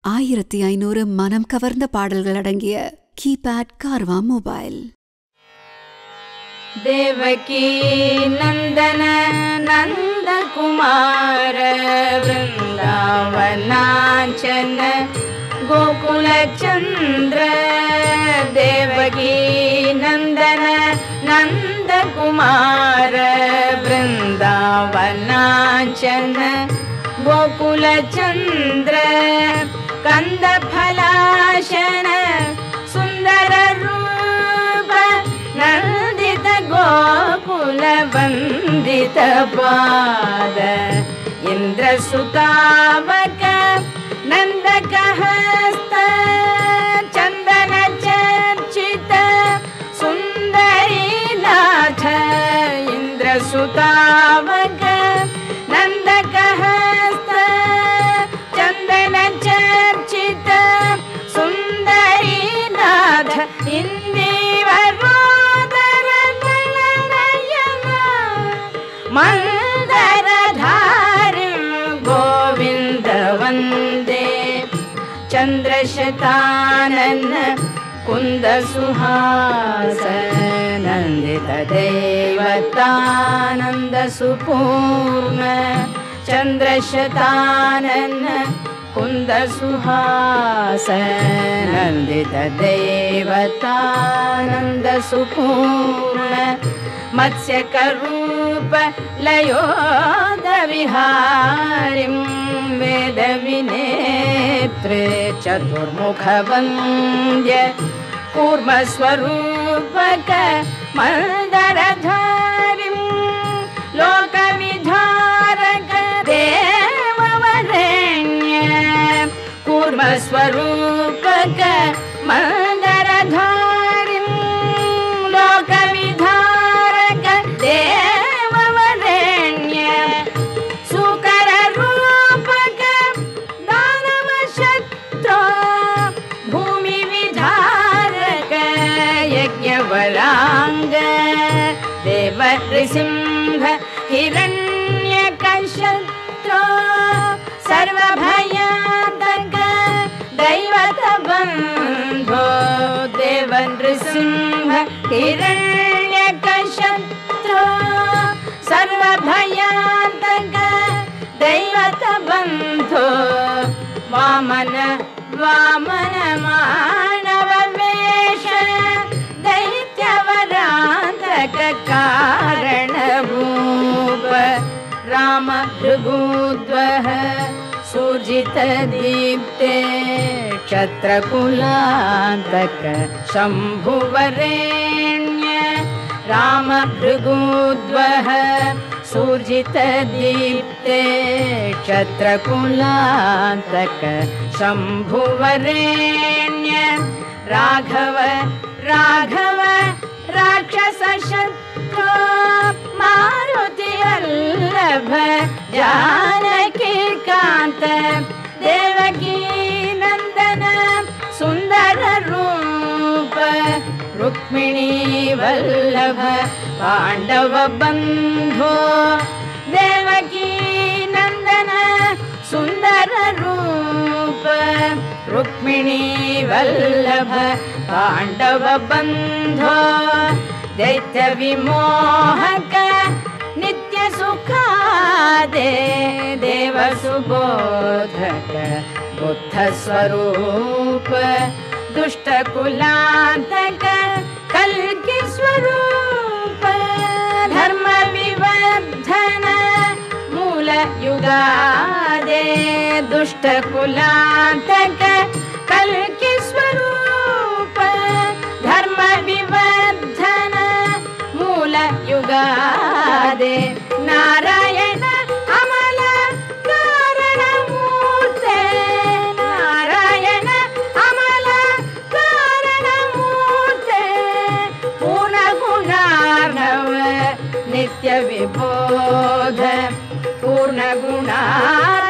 1500 மனம் கவர்ந்த பாடல்கள் அடங்கிய கீபேட் கார்வா மொபைல். தேவகி நந்தன நந்த குமார விருந்தாவனாச்சன கோகுல சந்திர. தேவகி நந்தன நந்த குமார விருந்தாவனாச்சன गोकुल चंद्र कंद फलाशन सुंदर रूप नंदित गोकुल वंदित पाद इंद्र सुतावक नंदक हस्त चंदन चर्चित सुंदरी नाथ. इंद्र सुतावक नंदक चंदन चर्चित सुंदरी नाथ. इंदिवरोदर नयन मंदरधारि गोविंद वंदे. चंद्रशतानन कुंद सुहास नंदित देवतानंद सुपूर्ण. चंद्रशतानन कुंद सुहास नंदित देवतानंद सुपूर्ण. मत्स्य करूप लयोद विहारिं वेद विनेत्रे चतुर्मुख वन्द्य कूर्म स्वरूपक मन्दरधारिं लोक विधारक देववरेण्य. कूर्म स्वरूपक मन्दरधारिं लोक विधारक देववरेण्य. सुकर रूपक दानव शत्रो भूमि विधारक यज्ञवरांग. देव नृसिंह हिरण्यकशत्रो सर्वभयातक दैवत बन्धो. देव नृसिंह हिरण्यकशत्रो सर्वभयातक दैवत बन्धो. वामन वामन मानव वेश दैत्यवरान्तक कारणभूप. राम भृगुद्वः सूर्जित दीप्ते क्षत्रकुलान्तक शम्भुवरेण्य. राम भृगुद्वः सूर्जित दीप्ते क्षत्रकुलान्तक शम्भुवरेण्य. राघव राघव राक्षस शत्रो मारुति वल्लभ जानकी कांत. देवकी नंदन सुंदर रूप रुक्मिणी वल्लभ पांडव बंधो. देवकी नंदन सुंदर रूप रुक्मिणी वल्लभ पांडव बंधो. दैत्य विमोहक नित्य सुखादे देव सुबोधक बुद्ध स्वरूप. दुष्ट कुलांतक कल्कि स्वरूप. धर्म विवर्धन मूल युगादे. दुष्ट कुलांतक कल्कि स्वरूप. धर्म विवर्धन मूल युगादे. नारायण अमल कारण मूर्ते. नारायण अमल कारण मूर्ते. पूर्ण गुणार्णव नित्य विबोध. पूर्ण गुणार्णव